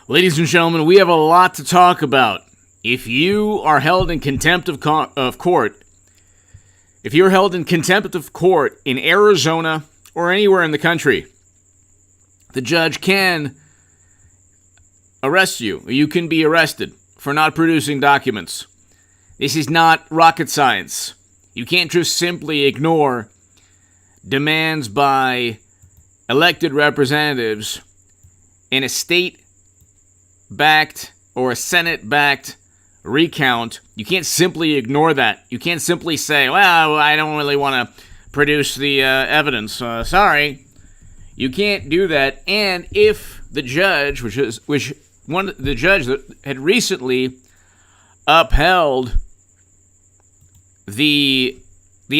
Ladies and gentlemen, we have a lot to talk about. If you are held in contempt of court, if you're held in contempt of court in Arizona or anywhere in the country, the judge can arrest you. You can be arrested for not producing documents. This is not rocket science. You can't just simply ignore demands by elected representatives in a state-backed or a Senate-backed recount. You can't simply ignore that. You can't simply say, well, I don't really want to produce the evidence. Sorry. You can't do that. And if the judge, the judge that had recently upheld the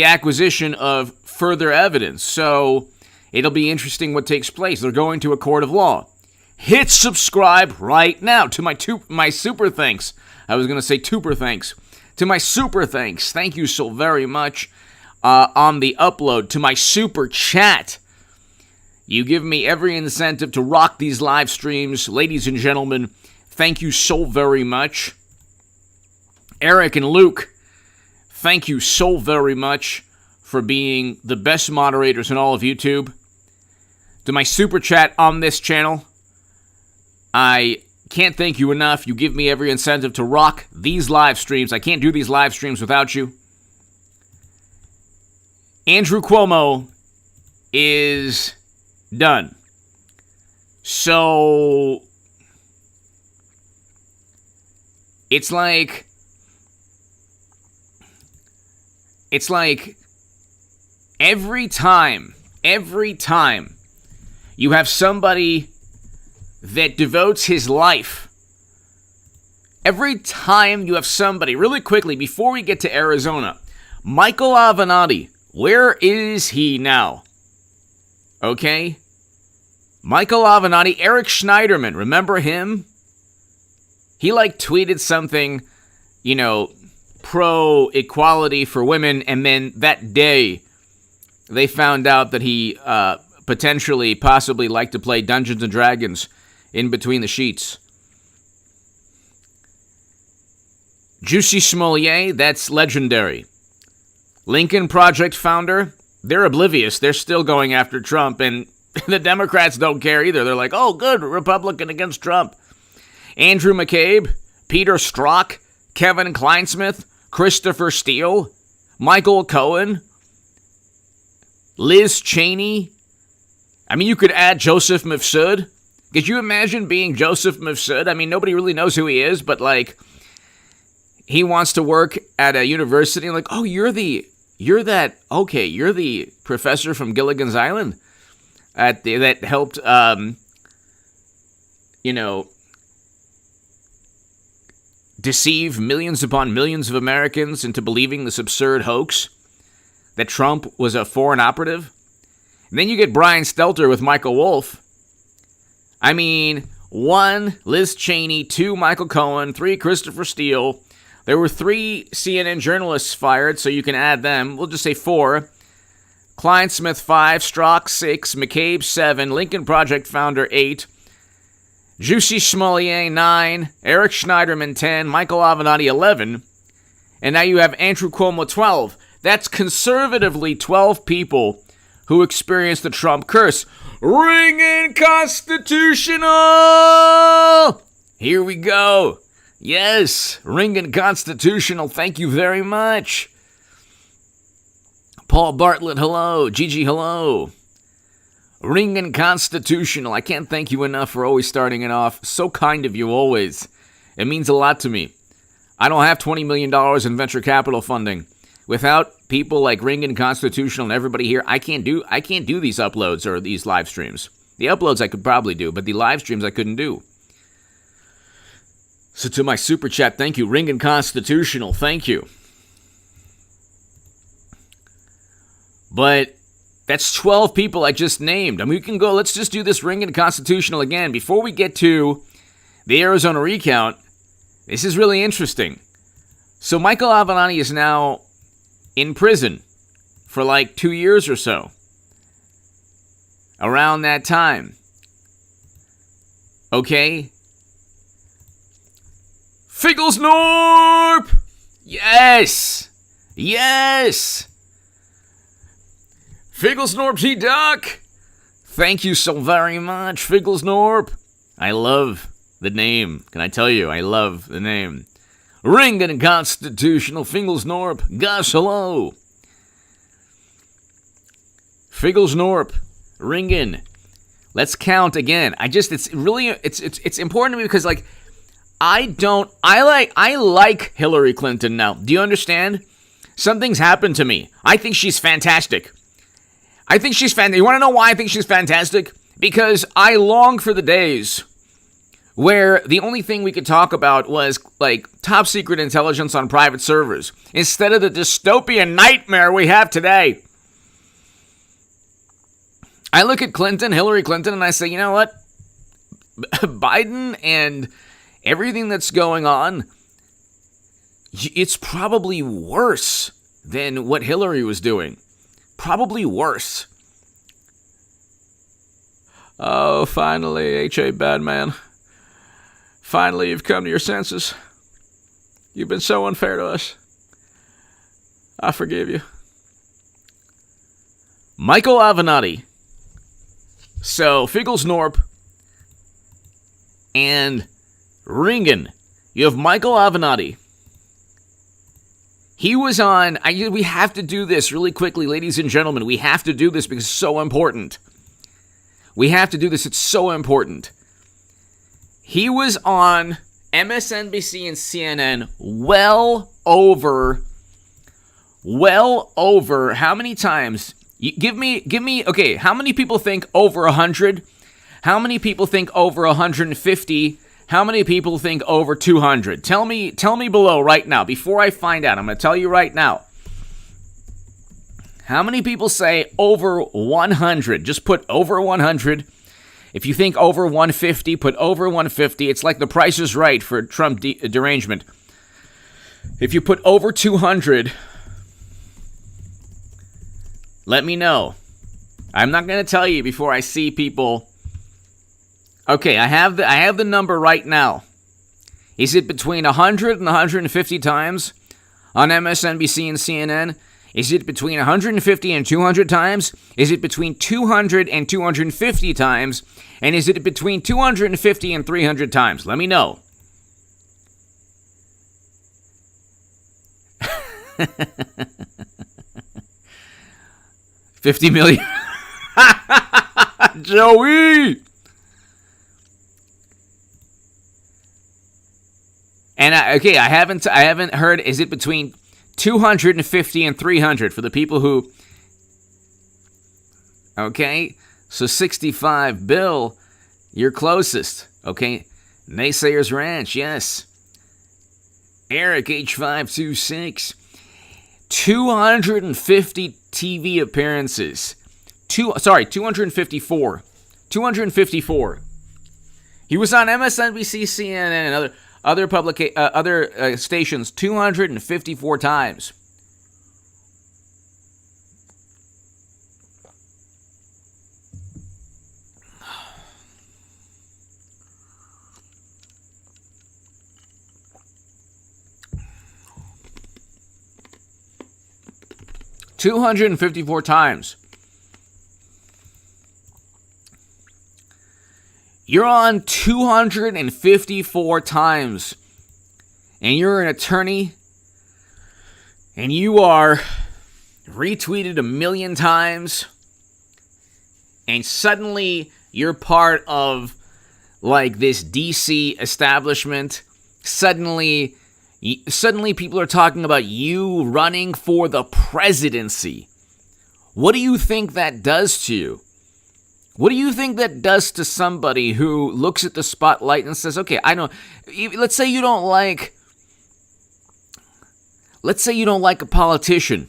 acquisition of further evidence. So it'll be interesting what takes place. They're going to a court of law. Hit subscribe right now to my super thanks. I was going to say tuber thanks. To my super thanks. Thank you so very much on the upload. To my super chat. You give me every incentive to rock these live streams. Ladies and gentlemen, thank you so very much. Eric and Luke, thank you so very much for being the best moderators in all of YouTube. To my super chat on this channel, I can't thank you enough. You give me every incentive to rock these live streams. I can't do these live streams without you. Andrew Cuomo is done. So it's like every time you have somebody that devotes his life, every time you have somebody, really quickly, before we get to Arizona, Michael Avenatti, where is he now? Okay? Michael Avenatti, Eric Schneiderman, remember him? He tweeted something, pro-equality for women, and then that day, they found out that he possibly liked to play Dungeons & Dragons in between the sheets. Juicy Smollett, that's legendary. Lincoln Project founder, they're oblivious. They're still going after Trump, and the Democrats don't care either. They're like, oh, good, Republican against Trump. Andrew McCabe, Peter Strzok, Kevin Kleinsmith, Christopher Steele, Michael Cohen, Liz Cheney. I mean, you could add Joseph Mifsud. Could you imagine being Joseph Mifsud? I mean, nobody really knows who he is, but he wants to work at a university. Like, oh, you're the professor from Gilligan's Island that helped, deceive millions upon millions of Americans into believing this absurd hoax that Trump was a foreign operative. And then you get Brian Stelter with Michael Wolff. I mean, 1, Liz Cheney, 2, Michael Cohen, 3, Christopher Steele. There were 3 CNN journalists fired, so you can add them. We'll just say 4. Kleinsmith, 5, Strzok, 6, McCabe, 7, Lincoln Project founder, 8, Juicy Smollett, 9, Eric Schneiderman, 10, Michael Avenatti, 11, and now you have Andrew Cuomo, 12. That's conservatively 12 people who experienced the Trump curse. Ringing constitutional! Here we go. Yes, ringing constitutional. Thank you very much. Paul Bartlett, hello. Gigi, hello. Ringing constitutional. I can't thank you enough for always starting it off. So kind of you always. It means a lot to me. I don't have $20 million in venture capital funding. Without people like Ringing Constitutional and everybody here, I can't do these uploads or these live streams. The uploads I could probably do, but the live streams I couldn't do. So to my super chat, thank you. Ringing Constitutional, thank you. But that's 12 people I just named. I mean, we can go, let's just do this Ringing Constitutional again. Before we get to the Arizona recount, this is really interesting. So Michael Avenatti is now in prison for 2 years or so. Around that time. Okay? Figglesnorp! Yes! Yes! Figglesnorpy Duck! Thank you so very much, Figglesnorp. I love the name. Can I tell you, I love the name. Ring and constitutional Figglesnorp. Gosh, hello. Figglesnorp. Ringin'. Let's count again. It's important to me because, like, I like Hillary Clinton now. Do you understand? Something's happened to me. I think she's fantastic. You want to know why I think she's fantastic? Because I long for the days where the only thing we could talk about was, like, top secret intelligence on private servers, instead of the dystopian nightmare we have today. I look at Hillary Clinton, and I say, you know what? Biden and everything that's going on, it's probably worse than what Hillary was doing. Probably worse. Oh, finally, H.A. Badman. Finally, you've come to your senses. You've been so unfair to us. I forgive you. Michael Avenatti. So, Figglesnorp and Ringen. You have Michael Avenatti. He was on... we have to do this really quickly, ladies and gentlemen. We have to do this because it's so important. We have to do this. It's so important. He was on MSNBC and CNN well over how many times? Give me, okay, how many people think over 100? How many people think over 150? How many people think over 200? Tell me below right now. Before I find out, I'm going to tell you right now. How many people say over 100? Just put over 100. If you think over 150, put over 150. It's like the Price is Right for Trump derangement. If you put over 200, let me know. I'm not going to tell you before I see people. Okay, I have the number right now. Is it between 100 and 150 times on MSNBC and CNN? Is it between 150 and 200 times? Is it between 200 and 250 times? And is it between 250 and 300 times? Let me know. $50 million. Joey! And I haven't heard. Is it between 250 and 300 for the people who? Okay, so 65. Bill, you're closest. Okay, Naysayers Ranch, yes. Eric H526, 250 TV appearances. 254. 254. He was on MSNBC, CNN, and other stations 254 times. $254 times. You're on 254 times, and you're an attorney, and you are retweeted 1 million times, and suddenly you're part of, like, this DC establishment. Suddenly people are talking about you running for the presidency. What do you think that does to you? What do you think that does to somebody who looks at the spotlight and says, okay, I know, let's say you don't like a politician,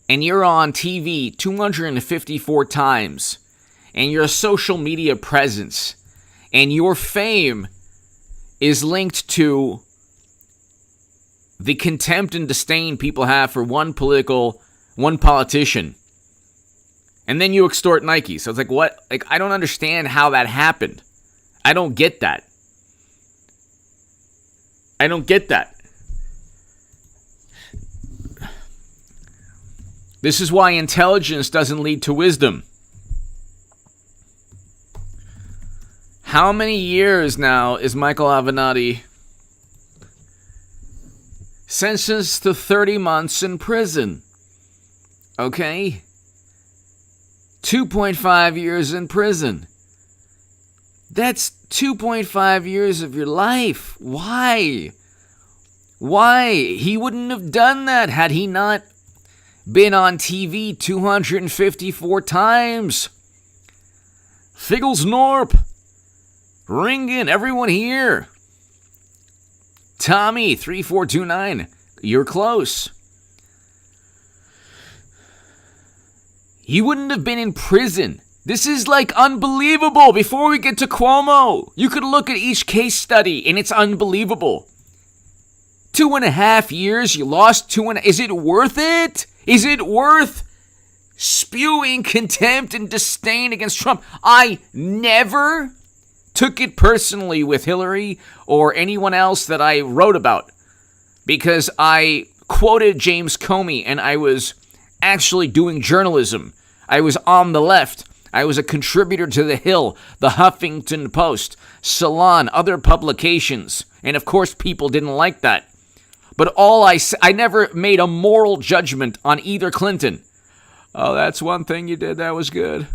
and you're on TV 254 times, and your social media presence and your fame is linked to the contempt and disdain people have for one politician. And then you extort Nike. So it's like, what? Like, I don't understand how that happened. I don't get that. I don't get that. This is why intelligence doesn't lead to wisdom. How many years now is Michael Avenatti sentenced to 30 months in prison? Okay? 2.5 years in prison. That's 2.5 years of your life. Why? Why? He wouldn't have done that had he not been on TV 254 times. Figgles Norp. Ring in, everyone here. Tommy, 3429. You're close. He wouldn't have been in prison. This is like unbelievable. Before we get to Cuomo, you could look at each case study and it's unbelievable. 2.5 years, you lost 2.5. Is it worth it? Is it worth spewing contempt and disdain against Trump? I never took it personally with Hillary or anyone else that I wrote about because I quoted James Comey and I was actually doing journalism. I was on the left. I was a contributor to The Hill, The Huffington Post, Salon, other publications. And of course, people didn't like that. But I never made a moral judgment on either Clinton. Oh, that's one thing you did that was good.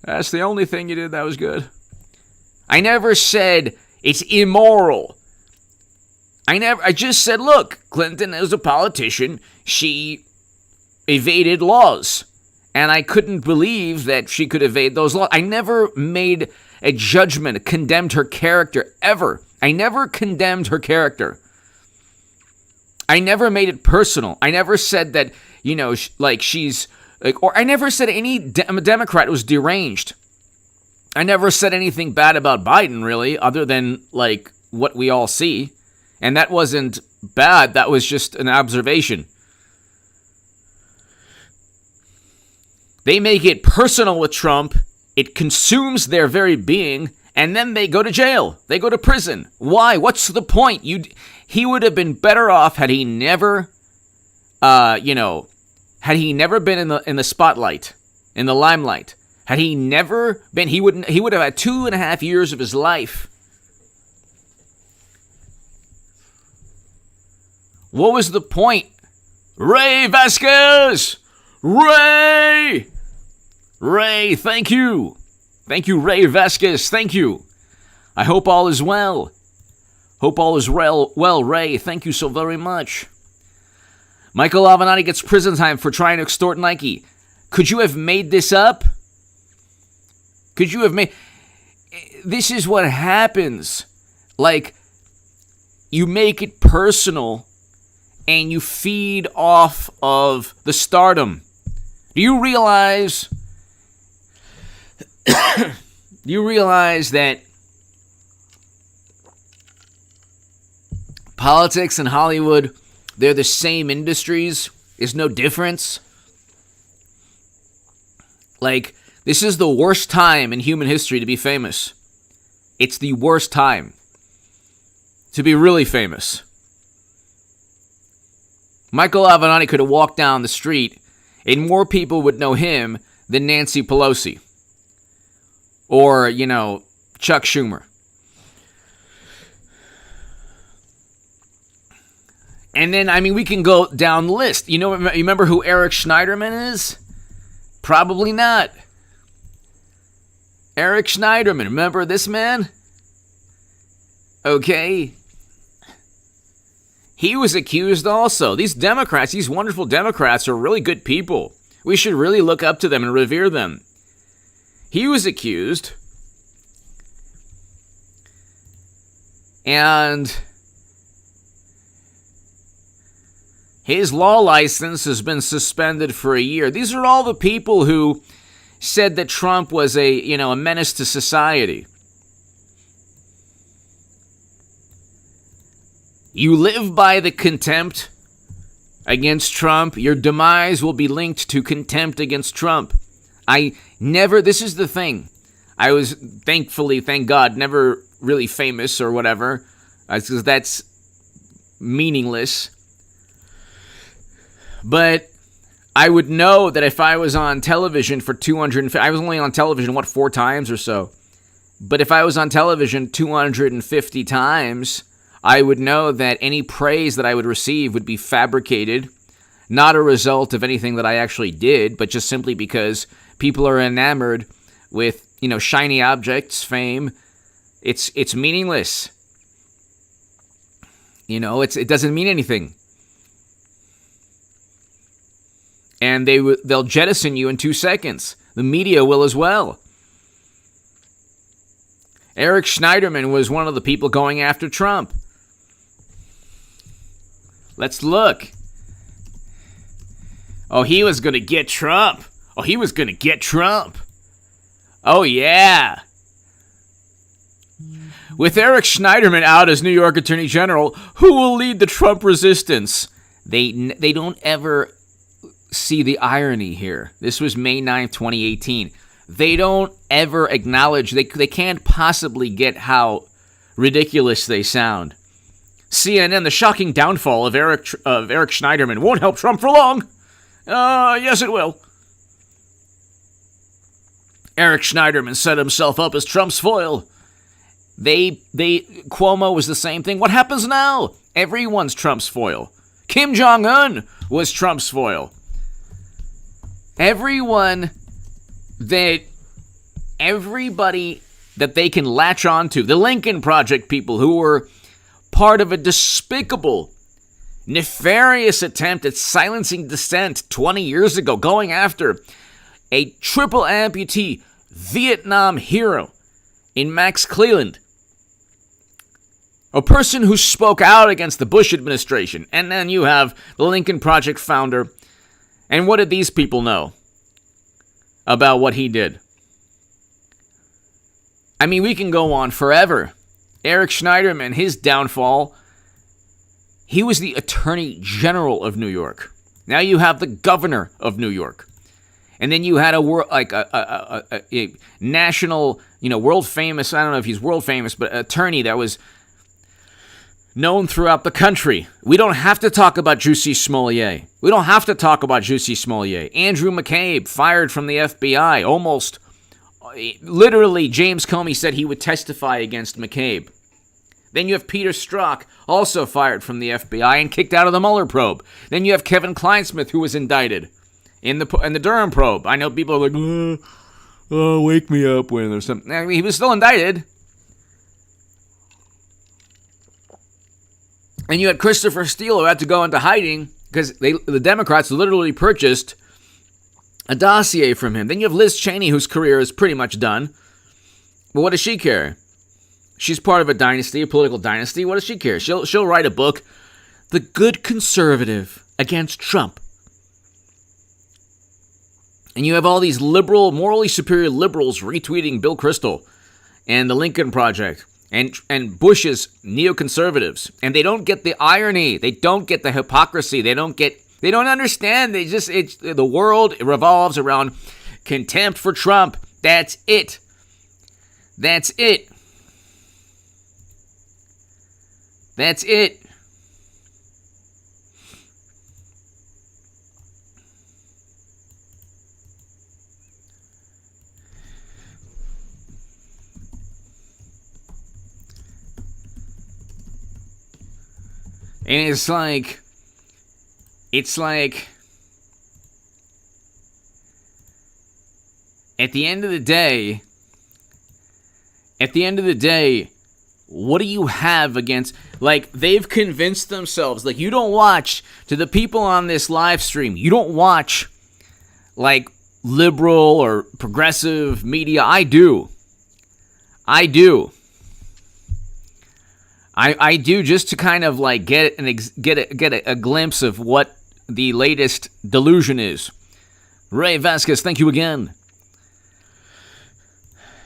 That's the only thing you did that was good. I never said it's immoral. I just said, look, Clinton is a politician. She evaded laws. And I couldn't believe that she could evade those laws. I never made a judgment, condemned her character, ever. I never condemned her character. I never made it personal. I never said that, she's, or I never said any Democrat was deranged. I never said anything bad about Biden, really, other than, what we all see. And that wasn't bad. That was just an observation. They make it personal with Trump. It consumes their very being. And then they go to jail. They go to prison. Why? What's the point? He would have been better off had he never, had he never been in the spotlight, in the limelight. Had he never been, he would have had 2.5 years of his life. What was the point? Ray Vasquez! Ray, thank you. Thank you, Ray Vasquez. Thank you. I hope all is well. Hope all is well, Ray. Thank you so very much. Michael Avenatti gets prison time for trying to extort Nike. Could you have made this up? Could you have made... This is what happens. You make it personal and you feed off of the stardom. Do you realize that politics and Hollywood, they're the same industries? There's no difference. This is the worst time in human history to be famous. It's the worst time to be really famous. Michael Avenatti could have walked down the street and more people would know him than Nancy Pelosi. Or, Chuck Schumer. And then, we can go down the list. You remember who Eric Schneiderman is? Probably not. Eric Schneiderman, remember this man? Okay. He was accused also. These Democrats, these wonderful Democrats are really good people. We should really look up to them and revere them. He was accused. And his law license has been suspended for a year. These are all the people who said that Trump was a menace to society. You live by the contempt against Trump. Your demise will be linked to contempt against Trump. This is the thing. I was thank God, never really famous or whatever. because that's meaningless. But I would know that if I was on television for 250, I was only on television, 4 times or so. But if I was on television 250 times, I would know that any praise that I would receive would be fabricated, not a result of anything that I actually did, but just simply because people are enamored with, shiny objects, fame. It's meaningless. It doesn't mean anything. And they'll jettison you in 2 seconds. The media will as well. Eric Schneiderman was one of the people going after Trump. Let's look. Oh, he was going to get Trump. Oh, yeah. With Eric Schneiderman out as New York Attorney General, who will lead the Trump resistance? They don't ever see the irony here. This was May 9th, 2018. They don't ever acknowledge, they can't possibly get how ridiculous they sound. CNN, the shocking downfall of Eric Schneiderman won't help Trump for long. Yes, it will. Eric Schneiderman set himself up as Trump's foil. Cuomo was the same thing. What happens now? Everyone's Trump's foil. Kim Jong-un was Trump's foil. Everybody that they can latch onto, the Lincoln Project people who were part of a despicable, nefarious attempt at silencing dissent 20 years ago, going after a triple amputee Vietnam hero in Max Cleland, a person who spoke out against the Bush administration. And then you have the Lincoln Project founder. And what did these people know about what he did? I mean, we can go on forever. Eric Schneiderman, his downfall, he was the Attorney General of New York. Now you have the Governor of New York. And then you had a national, world famous, I don't know if he's world famous, but attorney that was known throughout the country. We don't have to talk about Jussie Smollett. Andrew McCabe, fired from the FBI, almost, literally, James Comey said he would testify against McCabe. Then you have Peter Strzok, also fired from the FBI and kicked out of the Mueller probe. Then you have Kevin Kleinsmith, who was indicted in the Durham probe. I know people are like, wake me up when there's something. I mean, he was still indicted. And you had Christopher Steele, who had to go into hiding because the Democrats literally purchased a dossier from him. Then you have Liz Cheney, whose career is pretty much done. But what does she care? She's part of a dynasty, a political dynasty. What does she care? She'll write a book, The Good Conservative Against Trump. And you have all these liberal, morally superior liberals retweeting Bill Kristol and the Lincoln Project and Bush's neoconservatives. And they don't get the irony. They don't get the hypocrisy. They don't understand. The world revolves around contempt for Trump. That's it. That's it. That's it. And it's like, at the end of the day, what do you have against, they've convinced themselves, you don't watch, to the people on this live stream, you don't watch, liberal or progressive media. I do. I do, just to kind of get a glimpse of what the latest delusion is. Ray Vasquez, thank you again.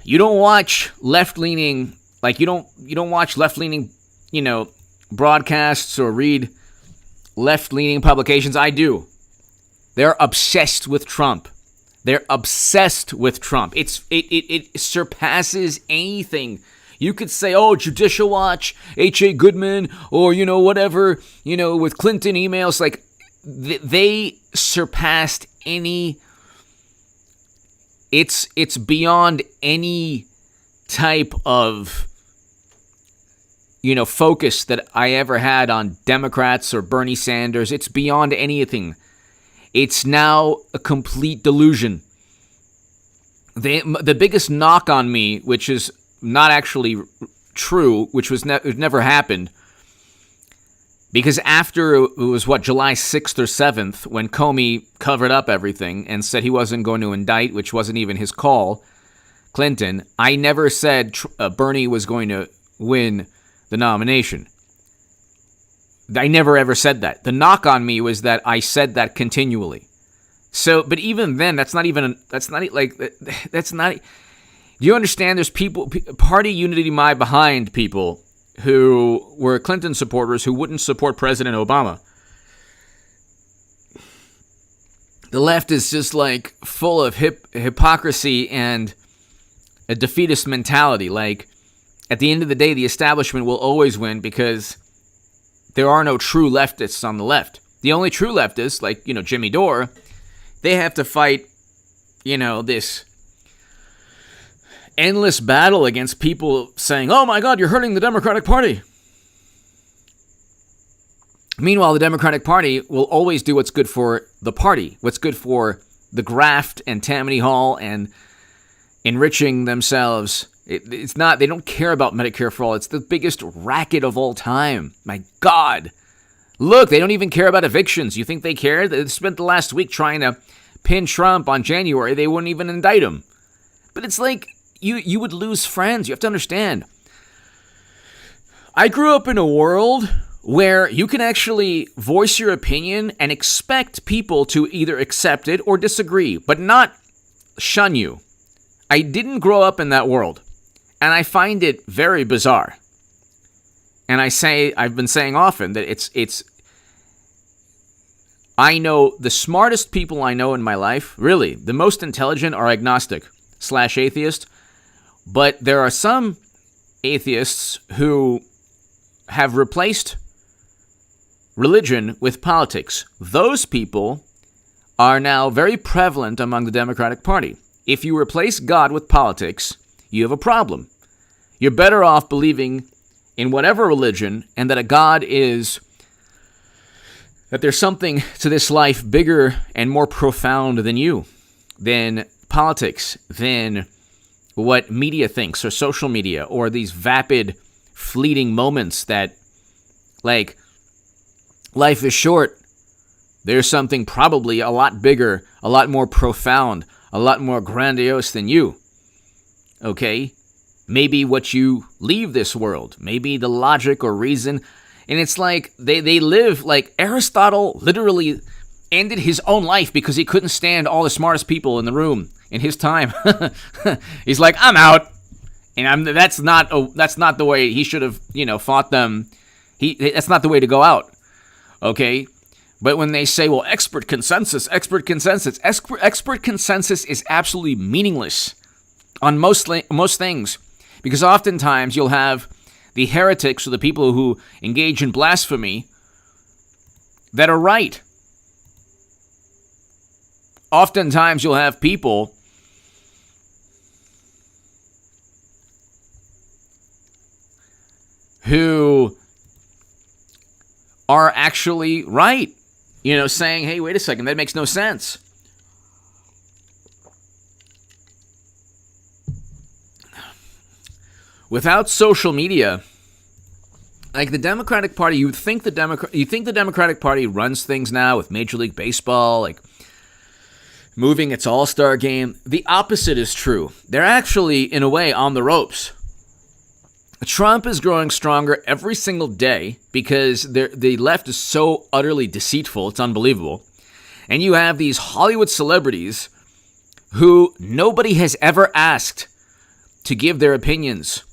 You don't watch left-leaning, you don't watch left-leaning, broadcasts or read left-leaning publications. I do. They're obsessed with Trump. It surpasses anything You could say, oh, Judicial Watch, H.A. Goodman, or, whatever, with Clinton emails. Like, they surpassed any... It's beyond any type of, focus that I ever had on Democrats or Bernie Sanders. It's beyond anything. It's now a complete delusion. The biggest knock on me, which is not actually true, which was never happened, because after it was, July 6th or 7th, when Comey covered up everything and said he wasn't going to indict, which wasn't even his call, Clinton, I never said Bernie was going to win the nomination. I never ever said that. The knock on me was that I said that continually. So, but even then, do you understand? There's people, party unity behind people who were Clinton supporters who wouldn't support President Obama. The left is just like full of hypocrisy and a defeatist mentality. Like, at the end of the day, the establishment will always win because there are no true leftists on the left. The only true leftists, like, Jimmy Dore, they have to fight, this endless battle against people saying, oh my God, you're hurting the Democratic Party. Meanwhile, the Democratic Party will always do what's good for the party, what's good for the graft and Tammany Hall and enriching themselves. It's not, they don't care about Medicare for all. It's the biggest racket of all time. My God. Look, they don't even care about evictions. You think they care? They spent the last week trying to pin Trump on January. They wouldn't even indict him. But it's like, you would lose friends. You have to understand. I grew up in a world where you can actually voice your opinion and expect people to either accept it or disagree, but not shun you. I didn't grow up in that world, and I find it very bizarre. And I've been saying often that I know the smartest people I know in my life, really, the most intelligent are agnostic/atheist, but there are some atheists who have replaced religion with politics. Those people are now very prevalent among the Democratic Party. If you replace God with politics, you have a problem. You're better off believing in whatever religion and that a God is, that there's something to this life bigger and more profound than you, than politics, than what media thinks or social media or these vapid, fleeting moments that, like, life is short. There's something probably a lot bigger, a lot more profound, a lot more grandiose than you. Okay? Maybe what you leave this world. Maybe the logic or reason. And it's like they live like Aristotle literally ended his own life because he couldn't stand all the smartest people in the room in his time. He's like, I'm out. And that's not the way he should have, fought them. That's not the way to go out. Okay? But when they say, well, expert consensus is absolutely meaningless on most things. Because oftentimes you'll have the heretics or the people who engage in blasphemy that are right. Oftentimes you'll have people who are actually right. Saying, hey, wait a second, that makes no sense. Without social media, like the Democratic Party, you think the Democratic Party runs things now with Major League Baseball, like moving its all-star game. The opposite is true. They're actually, in a way, on the ropes. Trump is growing stronger every single day because the left is so utterly deceitful. It's unbelievable. And you have these Hollywood celebrities who nobody has ever asked to give their opinions.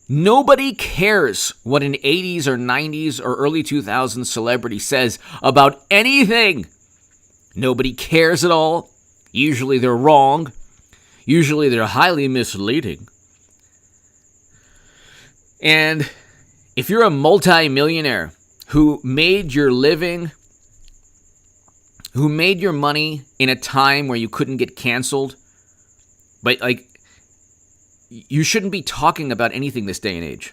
Nobody cares what an 80s or 90s or early 2000s celebrity says about anything. Nobody cares at all. Usually they're wrong. Usually they're highly misleading. And if you're a multi-millionaire who made your living, who made your money in a time where you couldn't get canceled, but like, you shouldn't be talking about anything this day and age.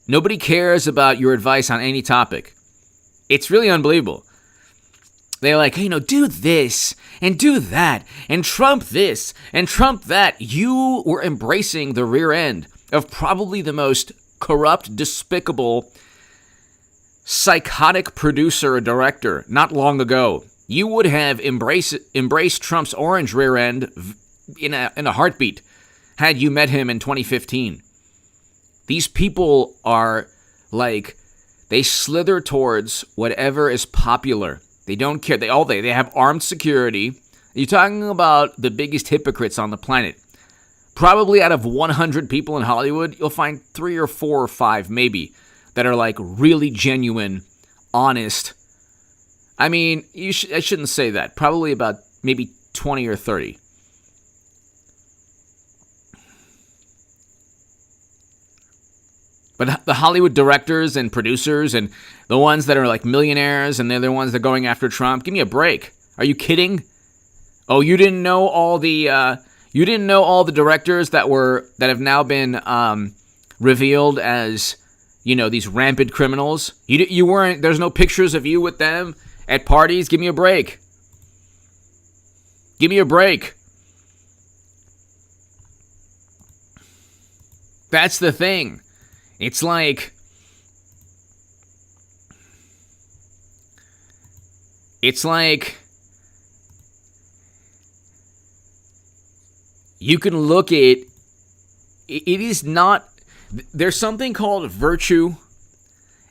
Nobody cares about your advice on any topic. It's really unbelievable. They're like, hey, do this and do that and Trump this and Trump that. You were embracing the rear end of probably the most corrupt, despicable, psychotic producer or director not long ago. You would have embraced Trump's orange rear end in a heartbeat had you met him in 2015. These people are like, they slither towards whatever is popular. They don't care. They have armed security. You're talking about the biggest hypocrites on the planet. Probably out of 100 people in Hollywood, you'll find 3 or 4 or 5 maybe that are like really genuine, honest. I mean, I shouldn't say that. Probably about maybe 20 or 30. But the Hollywood directors and producers and the ones that are like millionaires and they're the ones that are going after Trump, give me a break. Are you kidding? Oh, you didn't know all the directors that have now been revealed as, these rampant criminals. You weren't. There's no pictures of you with them at parties. Give me a break. Give me a break. That's the thing. It's like, you can look at it is not, there's something called virtue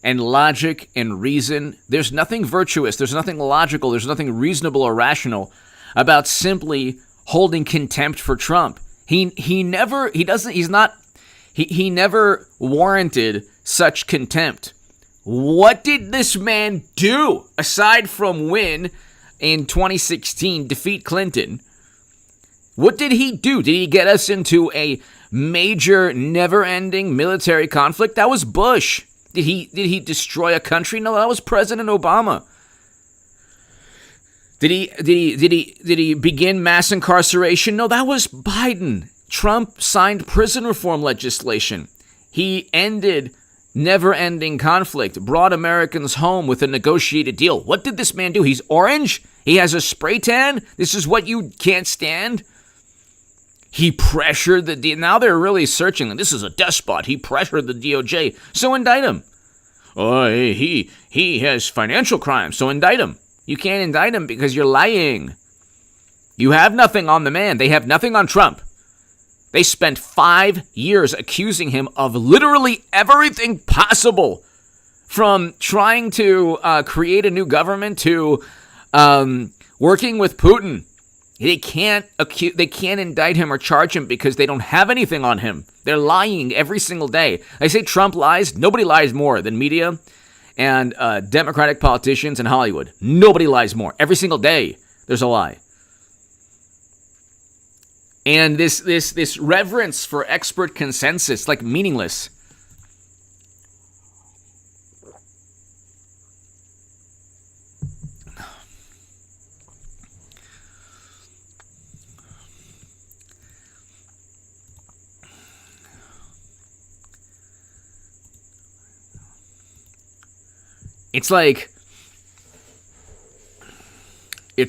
and logic and reason. There's nothing virtuous, there's nothing logical, there's nothing reasonable or rational about simply holding contempt for Trump. He never warranted such contempt. What did this man do aside from win in 2016, defeat Clinton? What did he do? Did he get us into a major, never-ending military conflict? That was Bush. Did he destroy a country? No, that was President Obama. Did he begin mass incarceration? No, that was Biden. Trump signed prison reform legislation. He ended never-ending conflict, brought Americans home with a negotiated deal. What did this man do? He's orange? He has a spray tan? This is what you can't stand? He pressured the now they're really searching. This is a despot. He pressured the DOJ. So indict him. Oh, he has financial crimes. So indict him. You can't indict him because you're lying. You have nothing on the man. They have nothing on Trump. They spent 5 years accusing him of literally everything possible, from trying to create a new government to working with Putin. They can't indict him or charge him because they don't have anything on him. They're lying every single day. I say Trump lies. Nobody lies more than media and Democratic politicians in Hollywood. Nobody lies more. Every single day there's a lie. And this reverence for expert consensus, like, meaningless. It's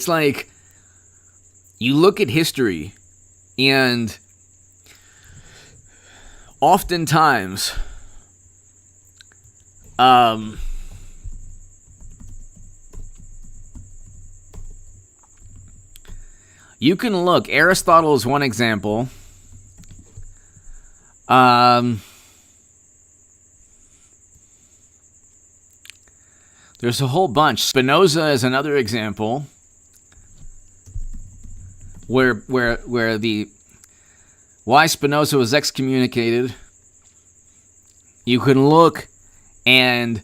like you look at history, and oftentimes, you can look. Aristotle is one example. There's a whole bunch. Spinoza is another example. Why Spinoza was excommunicated. You can look, and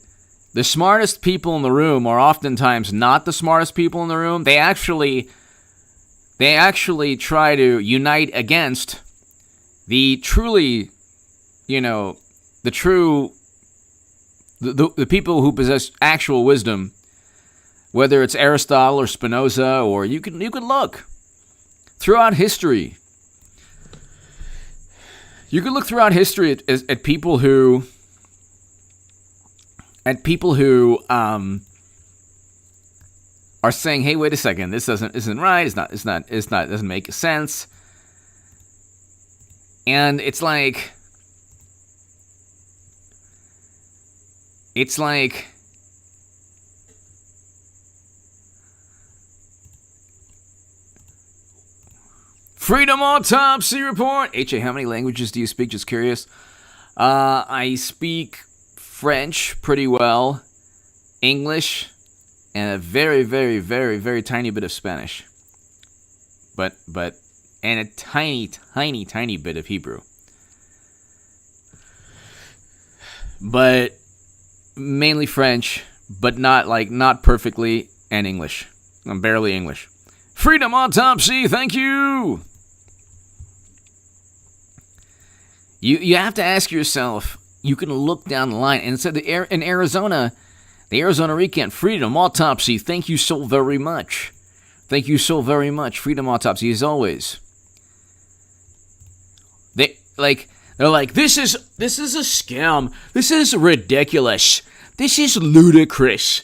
the smartest people in the room are oftentimes not the smartest people in the room. They actually try to unite against the truly the true, the people who possess actual wisdom, whether it's Aristotle or Spinoza, or you could look throughout history. You could look throughout history at people who are saying, "Hey, wait a second, this isn't right. It's not doesn't make sense." And it's like Freedom Autopsy Report. HA, how many languages do you speak? Just curious. I speak French pretty well, English, and a very, very, very, very tiny bit of Spanish. And a tiny, tiny, tiny bit of Hebrew. But mainly French, but not perfectly, and English. I'm barely English. Freedom Autopsy, thank you! You have to ask yourself, you can look down the line, and it said in Arizona, the Arizona Recount, Freedom Autopsy, thank you so very much. Thank you so very much, Freedom Autopsy, as always. They're like, this is a scam. This is ridiculous. This is ludicrous.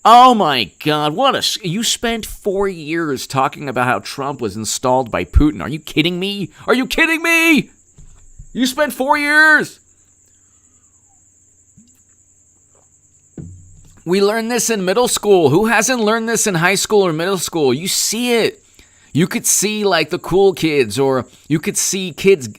Oh my God, you spent 4 years talking about how Trump was installed by Putin. Are you kidding me? Are you kidding me? You spent 4 years. We learned this in middle school. Who hasn't learned this in high school or middle school? You see it. You could see like the cool kids, or you could see kids,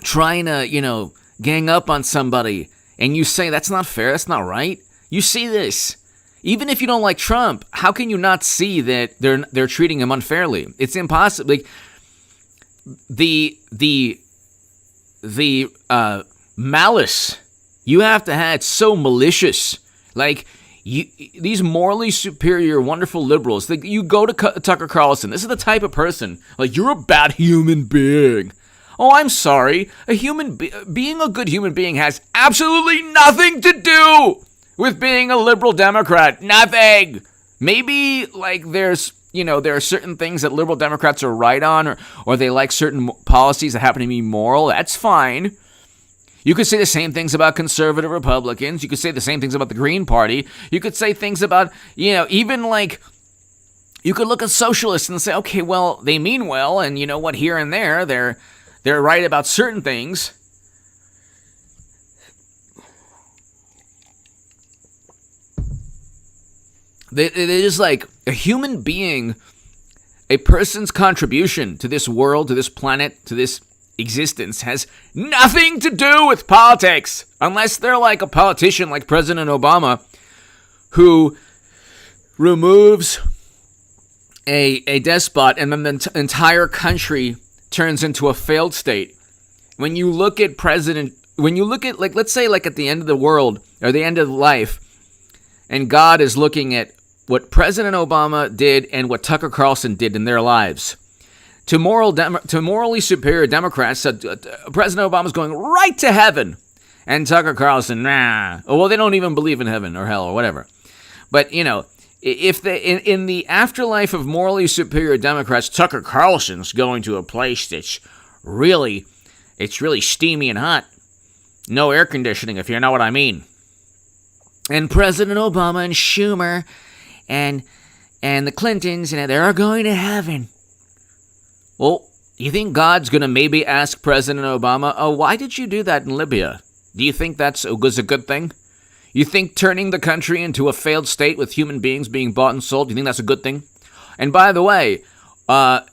trying to, gang up on somebody. And you say, that's not fair, that's not right. You see this. Even if you don't like Trump, how can you not see that they're treating him unfairly? It's impossible. Like, the malice you have to have, it's so malicious. Like, these morally superior, wonderful liberals, you go to Tucker Carlson, this is the type of person, like, you're a bad human being. Oh, I'm sorry. Being a good human being has absolutely nothing to do with being a liberal Democrat. Nothing. Maybe, like, there are certain things that liberal Democrats are right on, or they like certain policies that happen to be moral. That's fine. You could say the same things about conservative Republicans. You could say the same things about the Green Party. You could say things about, even like, you could look at socialists and say, okay, well, they mean well, and you know what, here and there, they're right about certain things. It is like a human being, a person's contribution to this world, to this planet, to this existence has nothing to do with politics. Unless they're like a politician like President Obama, who removes a despot and then the entire country turns into a failed state. When you look at like, let's say like at the end of the world or the end of life, and God is looking at what President Obama did and what Tucker Carlson did in their lives. To morally superior Democrats, President Obama's going right to heaven, and Tucker Carlson, nah. Well, they don't even believe in heaven or hell or whatever. But if in the afterlife of morally superior Democrats, Tucker Carlson's going to a place that's really steamy and hot, no air conditioning, if you know what I mean. And President Obama and Schumer and the Clintons, they're going to heaven. Well, you think God's going to maybe ask President Obama, oh, why did you do that in Libya? Do you think that was a good thing? You think turning the country into a failed state with human beings being bought and sold, do you think that's a good thing? And by the way, and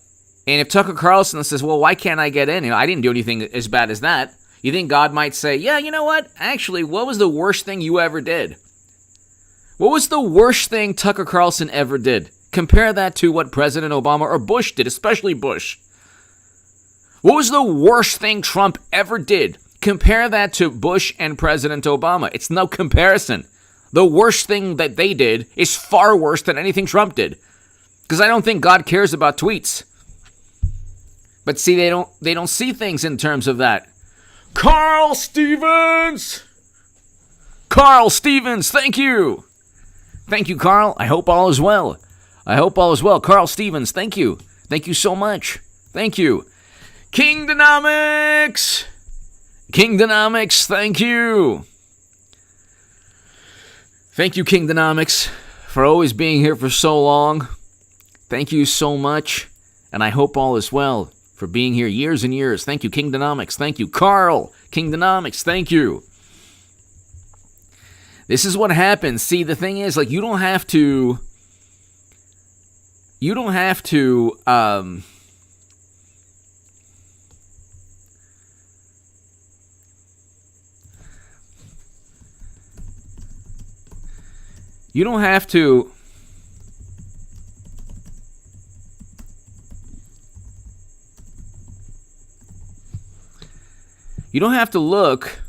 if Tucker Carlson says, well, why can't I get in? I didn't do anything as bad as that. You think God might say, yeah, you know what? Actually, what was the worst thing you ever did? What was the worst thing Tucker Carlson ever did? Compare that to what President Obama or Bush did, especially Bush. What was the worst thing Trump ever did? Compare that to Bush and President Obama. It's no comparison. The worst thing that they did is far worse than anything Trump did. Because I don't think God cares about tweets. But see, they don't see things in terms of that. Carl Stevens! Carl Stevens, thank you! Thank you, Carl. I hope all is well. Carl Stevens, thank you. Thank you so much. Thank you. King Dynamics, thank you. Thank you, King Dynamics, for always being here for so long. Thank you so much, and I hope all is well for being here years and years. Thank you, King Dynamics. Thank you, Carl. King Dynamics, thank you. This is what happens. See, the thing is, like, you don't have to you don't have to look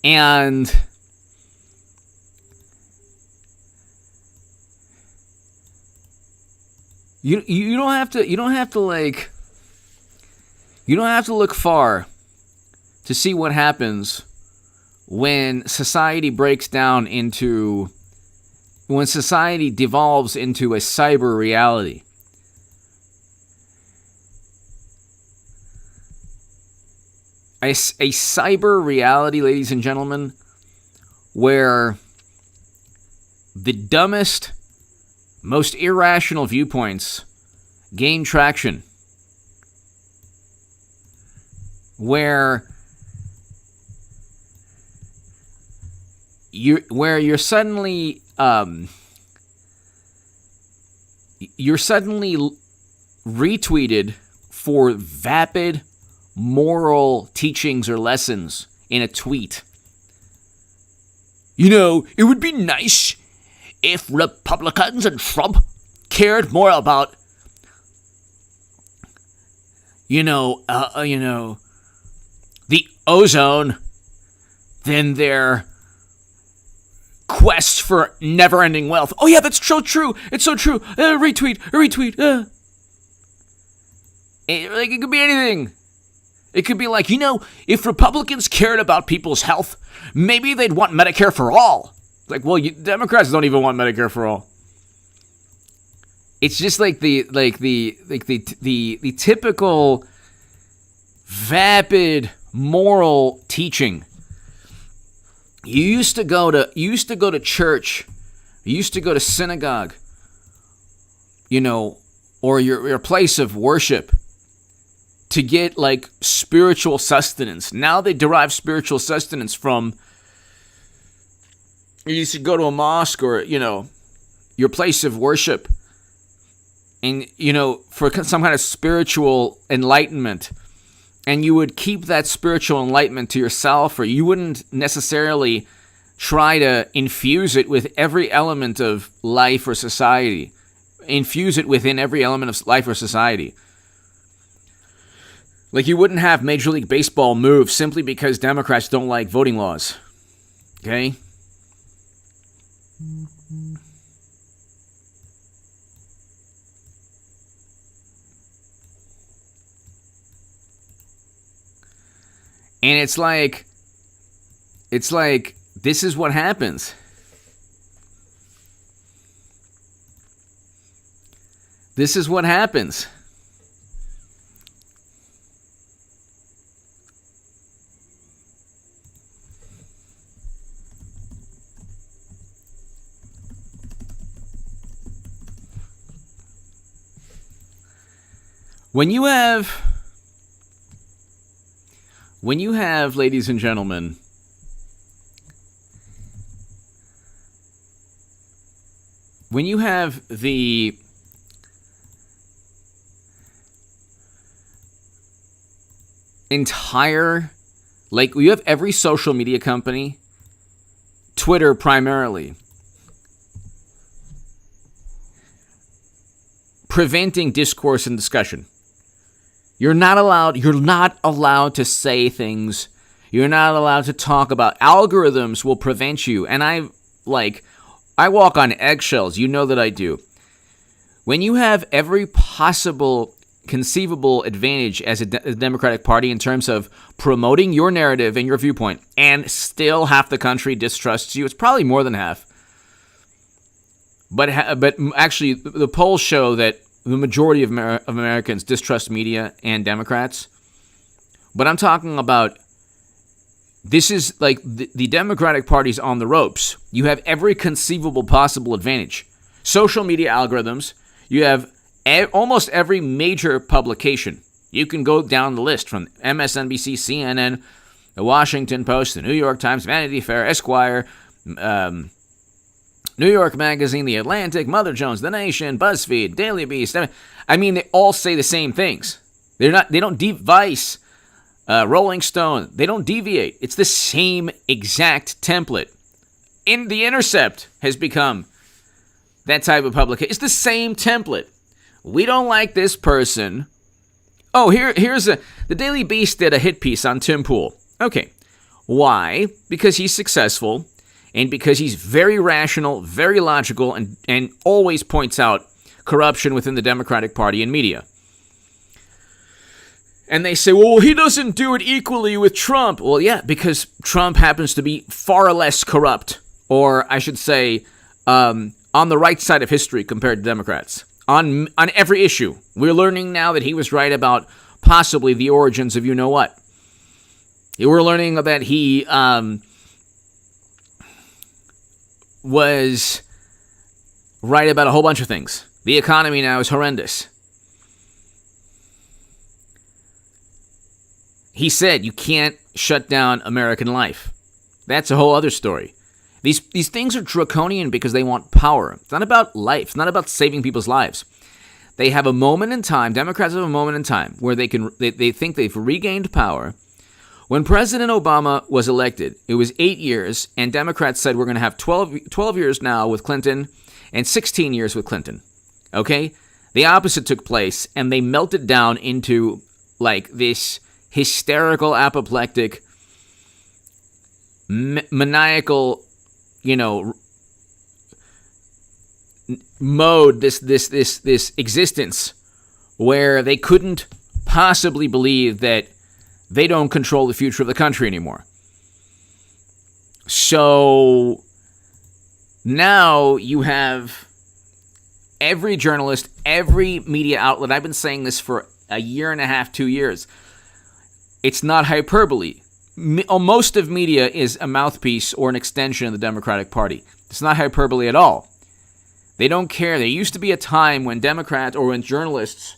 and you don't have to look far to see what happens when society devolves into a cyber reality. A cyber reality, ladies and gentlemen, where the dumbest, most irrational viewpoints gain traction, where you're suddenly retweeted for vapid moral teachings or lessons in a tweet. It would be nice if Republicans and Trump cared more about, the ozone than their quest for never-ending wealth. Oh yeah, that's so true. It's so true. Retweet. It could be anything. It could be like, if Republicans cared about people's health, maybe they'd want Medicare for all. Like, well, Democrats don't even want Medicare for all. It's just like the typical vapid moral teaching. You used to go to church, you used to go to synagogue, or your place of worship, to get like spiritual sustenance. Now they derive spiritual sustenance from, you used to go to a mosque or, your place of worship, and, for some kind of spiritual enlightenment. And you would keep that spiritual enlightenment to yourself, or you wouldn't necessarily try to infuse it with every element of life or society. Infuse it within every element of life or society. Like, you wouldn't have Major League Baseball move simply because Democrats don't like voting laws. Okay? And it's like, this is what happens. This is what happens. When you have, ladies and gentlemen, when you have the entire, like, you have every social media company, Twitter primarily, preventing discourse and discussion. You're not allowed to say things. You're not allowed to talk about. Algorithms will prevent you. And I walk on eggshells. You know that I do. When you have every possible conceivable advantage as a Democratic Party in terms of promoting your narrative and your viewpoint, and still half the country distrusts you, it's probably more than half. But actually, the polls show that the majority of Americans distrust media and Democrats. But I'm talking about, this is like the Democratic Party's on the ropes. You have every conceivable possible advantage. Social media algorithms. You have almost every major publication. You can go down the list from MSNBC, CNN, the Washington Post, the New York Times, Vanity Fair, Esquire, New York Magazine, The Atlantic, Mother Jones, The Nation, BuzzFeed, Daily Beast. I mean, they all say the same things. They don't Vice, Rolling Stone. They don't deviate. It's the same exact template. The Intercept has become that type of publication. It's the same template. We don't like this person. Oh, here's the Daily Beast did a hit piece on Tim Pool. Okay. Why? Because he's successful, and because he's very rational, very logical, and always points out corruption within the Democratic Party and media. And they say, well, he doesn't do it equally with Trump. Well, yeah, because Trump happens to be far less corrupt, or I should say, on the right side of history compared to Democrats. On every issue. We're learning now that he was right about possibly the origins of you-know-what. We're learning that he was right about a whole bunch of things. The economy now is horrendous. He said you can't shut down American life. That's a whole other story. These things are draconian because they want power. It's not about life. It's not about saving people's lives. They have a moment in time, Democrats have a moment in time, where they think they've regained power. When President Obama was elected, it was 8 years, and Democrats said we're going to have 12 years now with Clinton and 16 years with Clinton. Okay? The opposite took place, and they melted down into like this hysterical, apoplectic, maniacal, mode, this existence where they couldn't possibly believe that they don't control the future of the country anymore. So now you have every journalist, every media outlet. I've been saying this for a year and a half, 2 years. It's not hyperbole. Most of media is a mouthpiece or an extension of the Democratic Party. It's not hyperbole at all. They don't care. There used to be a time when Democrats or when journalists,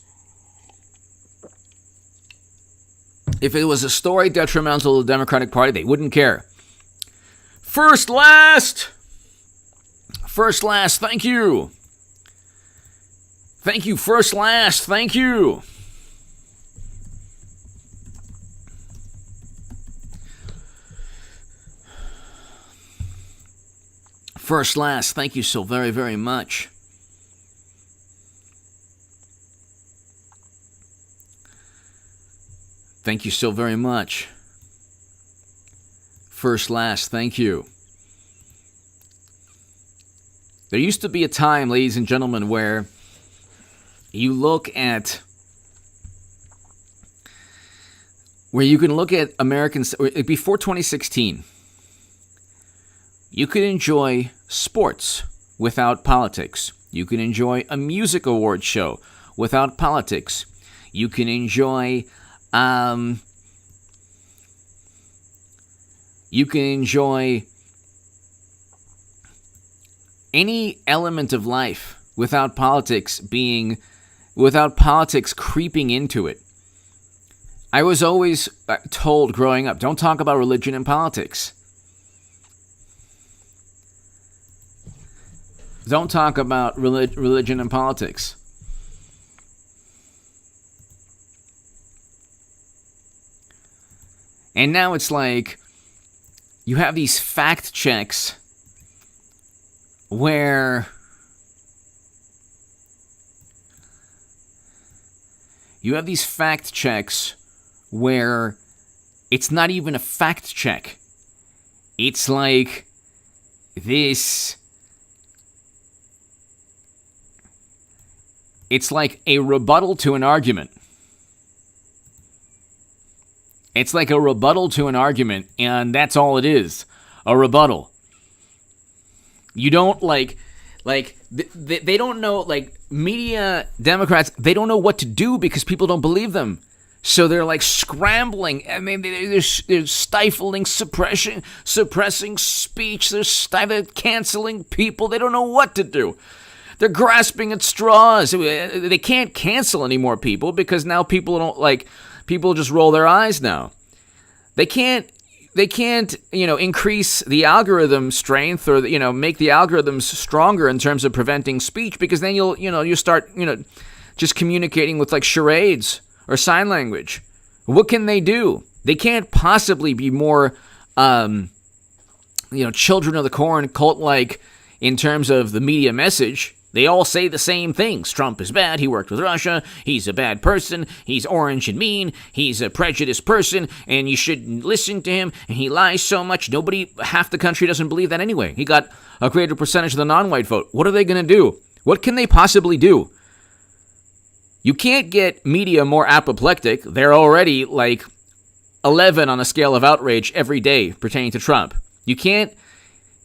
if it was a story detrimental to the Democratic Party, they wouldn't care. First, last, thank you. Thank you, first, last, thank you. First, last, thank you so very, very much. Thank you so very much. First, last, thank you. There used to be a time, ladies and gentlemen, where you can look at Americans, before 2016, you could enjoy sports without politics. You can enjoy a music award show without politics. You can enjoy any element of life without politics creeping into it. I was always told growing up, don't talk about religion and politics. Don't talk about religion and politics. And now it's like you have these fact checks where it's not even a fact check. It's like this It's like a rebuttal to an argument. It's like a rebuttal to an argument, and that's all it is. A rebuttal. You don't they don't know, like, media Democrats, they don't know what to do because people don't believe them. So they're like scrambling. I mean, they're stifling, suppressing speech. They're canceling people. They don't know what to do. They're grasping at straws. They can't cancel any more people because now people just roll their eyes now. They can't, increase the algorithm strength or, make the algorithms stronger in terms of preventing speech because then you'll start, just communicating with like charades or sign language. What can they do? They can't possibly be more, children of the corn, cult-like in terms of the media message. They all say the same things. Trump is bad. He worked with Russia. He's a bad person. He's orange and mean. He's a prejudiced person, and you shouldn't listen to him. And he lies so much. Half the country doesn't believe that anyway. He got a greater percentage of the non-white vote. What are they going to do? What can they possibly do? You can't get media more apoplectic. They're already like 11 on a scale of outrage every day pertaining to Trump. You can't,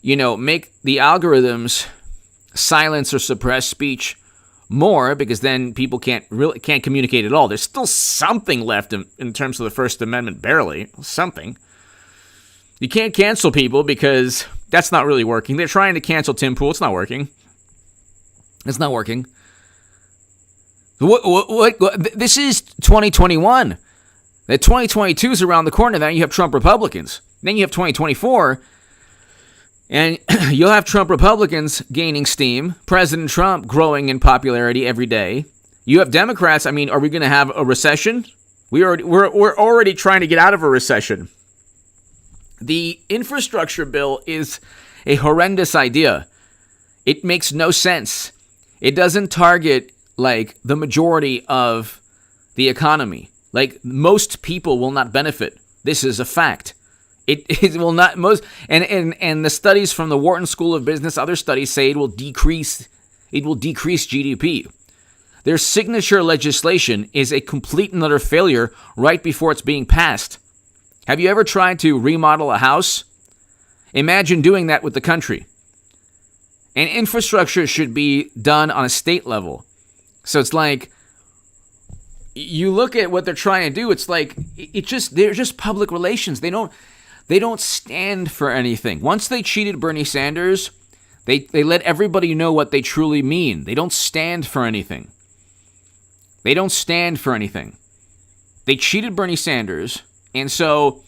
make the algorithms silence or suppress speech more because then people can't communicate at all. There's still something left in terms of the First Amendment, barely. Something. You can't cancel people because that's not really working. They're trying to cancel Tim Pool. It's not working. It's not working. What? This is 2021. The 2022 is around the corner. Then you have Trump Republicans. Then you have 2024. And you'll have Trump Republicans gaining steam. President Trump growing in popularity every day. You have Democrats. I mean, are we going to have a recession? We're already trying to get out of a recession. The infrastructure bill is a horrendous idea. It makes no sense. It doesn't target like the majority of the economy. Like most people will not benefit. This is a fact. It will not and the studies from the Wharton School of Business, other studies say it will decrease GDP. Their signature legislation is a complete and utter failure right before it's being passed. Have you ever tried to remodel a house? Imagine doing that with the country. And infrastructure should be done on a state level. So it's like, you look at what they're trying to do, it's like, they're just public relations. They don't stand for anything. Once they cheated Bernie Sanders, they let everybody know what they truly mean. They don't stand for anything. They don't stand for anything. They cheated Bernie Sanders, and so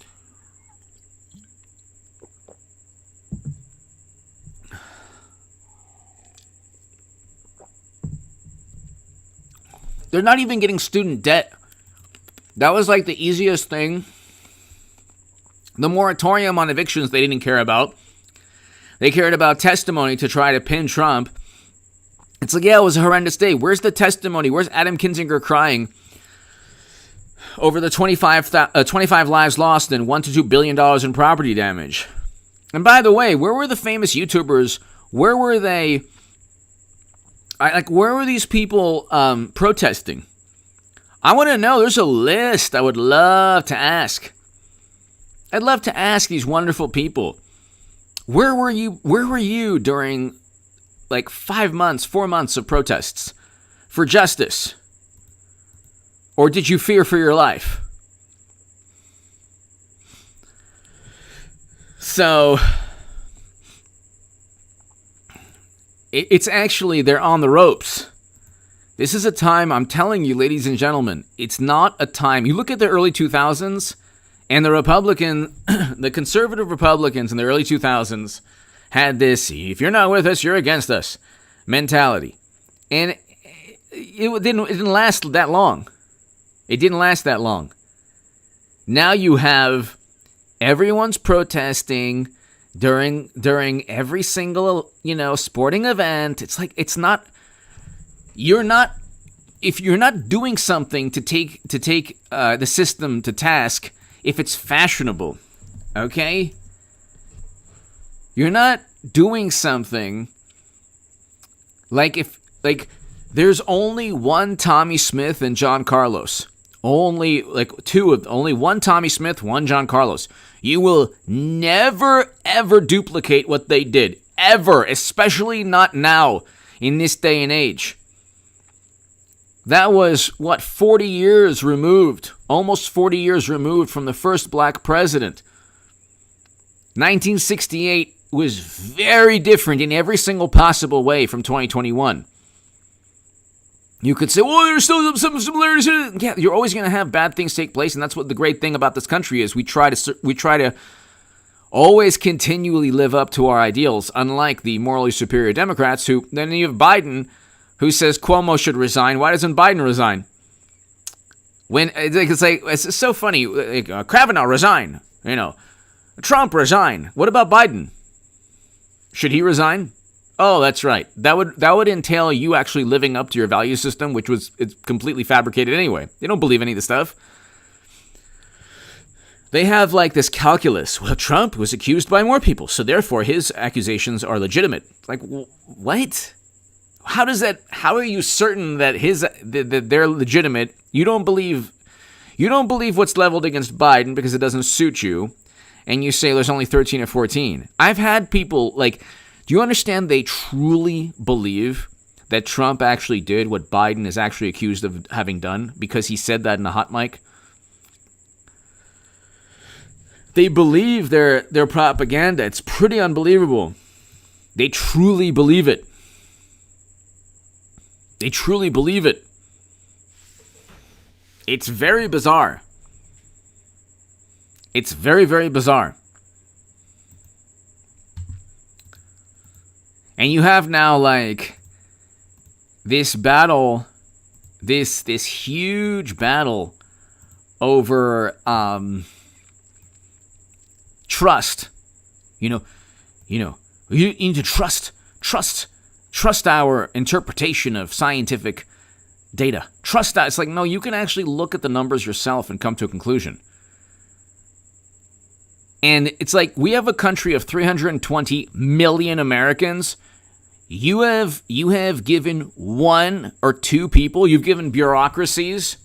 they're not even getting student debt. That was like the easiest thing. The moratorium on evictions they didn't care about. They cared about testimony to try to pin Trump. It's like, yeah, it was a horrendous day. Where's the testimony? Where's Adam Kinzinger crying over the 25 lives lost and $1 to $2 billion in property damage? And by the way, where were the famous YouTubers? Where were they? Where were these people protesting? I want to know. There's a list I would love to ask. I'd love to ask these wonderful people, where were you during like 4 months of protests for justice? Or did you fear for your life? So, it's actually, they're on the ropes. This is a time, I'm telling you, ladies and gentlemen, it's not a time. You look at the early 2000s, and the conservative Republicans in the early 2000s had this, if you're not with us, you're against us mentality. And it didn't last that long. It didn't last that long. Now you have everyone's protesting during every single, sporting event. It's like, if you're not doing something to take the system to task, if it's fashionable, okay? You're not doing something like There's only one Tommy Smith and John Carlos. Only one Tommy Smith, one John Carlos. You will never, ever duplicate what they did. Ever. Especially not now, in this day and age. That was, 40 years removed. Almost 40 years removed from the first black president. 1968 was very different in every single possible way from 2021. You could say, well, there's still some similarities. Yeah, you're always going to have bad things take place, and that's what the great thing about this country is. We try to always continually live up to our ideals, unlike the morally superior Democrats who, then you have Biden, who says Cuomo should resign. Why doesn't Biden resign? It's so funny. Kavanaugh resign. Trump resign. What about Biden? Should he resign? Oh, that's right. That would entail you actually living up to your value system, which it's completely fabricated anyway. They don't believe any of the stuff. They have this calculus. Well, Trump was accused by more people, so therefore his accusations are legitimate. What? How are you certain that that they're legitimate? You don't believe what's leveled against Biden because it doesn't suit you, and you say there's only 13 or 14. I've had people do you understand they truly believe that Trump actually did what Biden is actually accused of having done because he said that in a hot mic? They believe their propaganda. It's pretty unbelievable. They truly believe it. They truly believe it. It's very bizarre. It's very, very bizarre. And you have now this battle, this huge battle over trust. You need to trust our interpretation of scientific data. Trust that. It's no, you can actually look at the numbers yourself and come to a conclusion. And it's we have a country of 320 million Americans. You have given one or two people, you've given bureaucracies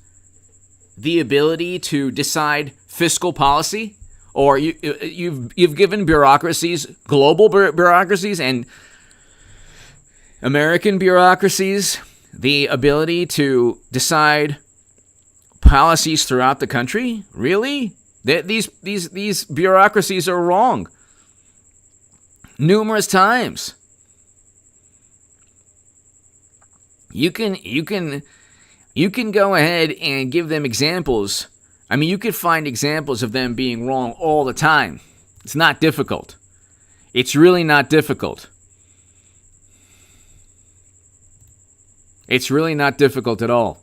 the ability to decide fiscal policy, or you've given bureaucracies, global bureaucracies and American bureaucracies, the ability to decide policies throughout the country. Really? These bureaucracies are wrong. Numerous times. You can go ahead and give them examples. I mean, you could find examples of them being wrong all the time. It's not difficult. It's really not difficult. It's really not difficult at all.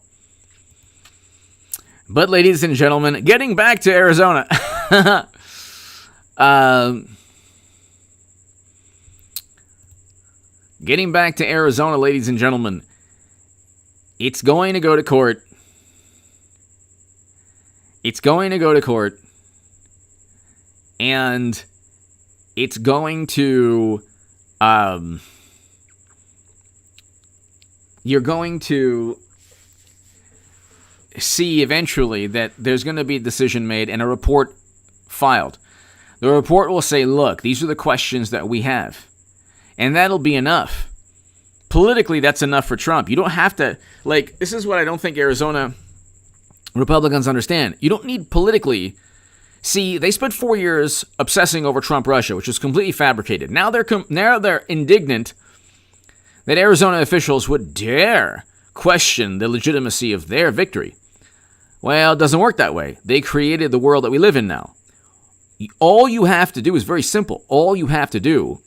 But ladies and gentlemen, getting back to Arizona. Getting back to Arizona, ladies and gentlemen. It's going to go to court. It's going to go to court. And it's going to... you're going to see eventually that there's going to be a decision made and a report filed. The report will say, look, these are the questions that we have. And that'll be enough. Politically, that's enough for Trump. You don't have to, this is what I don't think Arizona Republicans understand. You don't need politically. See, they spent 4 years obsessing over Trump-Russia, which was completely fabricated. Now they're indignant that Arizona officials would dare question the legitimacy of their victory. Well, it doesn't work that way. They created the world that we live in now. All you have to do is very simple. All you have to do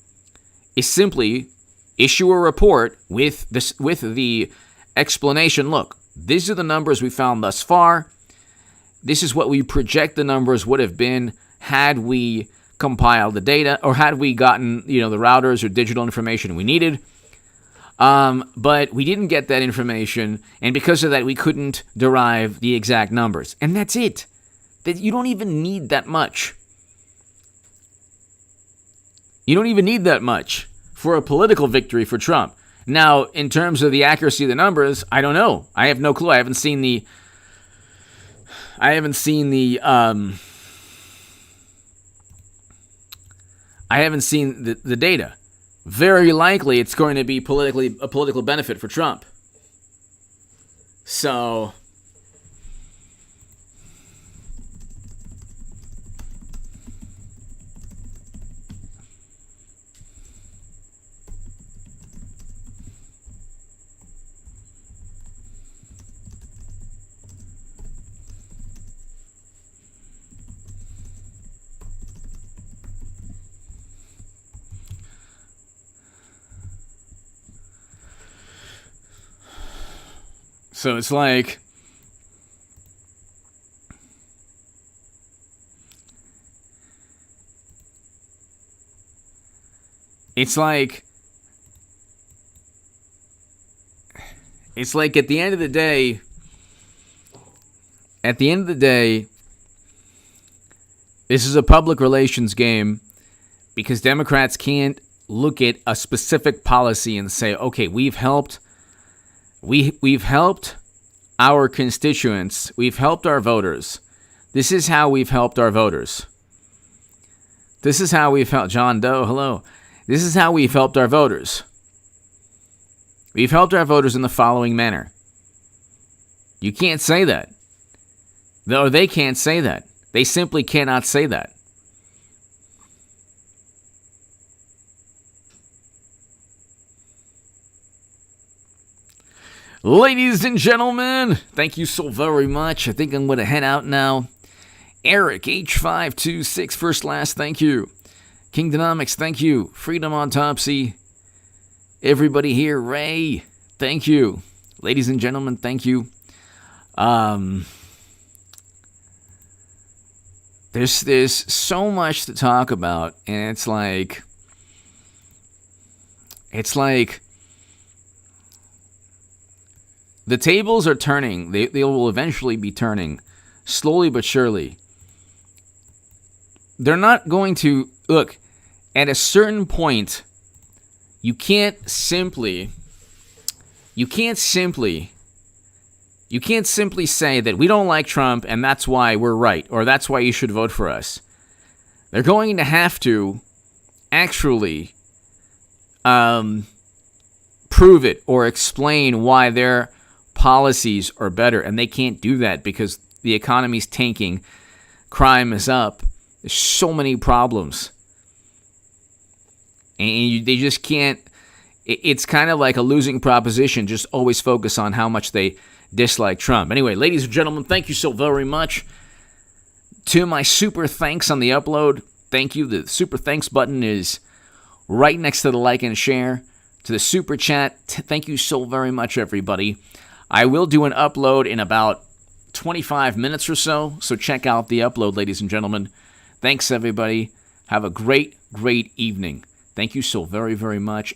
is simply issue a report with the explanation. Look, these are the numbers we found thus far. This is what we project the numbers would have been had we compiled the data or had we gotten, the routers or digital information we needed. But we didn't get that information, and because of that, we couldn't derive the exact numbers. And that's it. That you don't even need that much. You don't even need that much for a political victory for Trump. Now, in terms of the accuracy of the numbers, I don't know. I have no clue. I haven't seen the data. Very likely it's going to be a political benefit for Trump. So it's like at the end of the day, this is a public relations game because Democrats can't look at a specific policy and say, okay, we've helped our constituents, we've helped our voters. This is how we've helped our voters. This is how we've helped John Doe, hello. This is how we've helped our voters. We've helped our voters in the following manner. You can't say that. Or they can't say that. They simply cannot say that. Ladies and gentlemen, thank you so very much. I think I'm going to head out now. Eric, H526, first last, thank you. Kingdonomics, thank you. Freedom Autopsy. Everybody here, Ray, thank you. Ladies and gentlemen, thank you. There's so much to talk about, and it's like the tables are turning. They will eventually be turning, slowly but surely. They're not going to look at a certain point. You can't simply say that we don't like Trump and that's why we're right or that's why you should vote for us. They're going to have to actually prove it or explain why their policies are better, and they can't do that because the economy's tanking, crime is up. There's so many problems, and they just can't. It's kind of like a losing proposition. Just always focus on how much they dislike Trump. Anyway, ladies and gentlemen, thank you so very much. To my super thanks on the upload, thank you. The super thanks button is right next to the like and share. To the super chat, thank you so very much, everybody. I will do an upload in about 25 minutes or so check out the upload, ladies and gentlemen. Thanks, everybody. Have a great, great evening. Thank you so very, very much.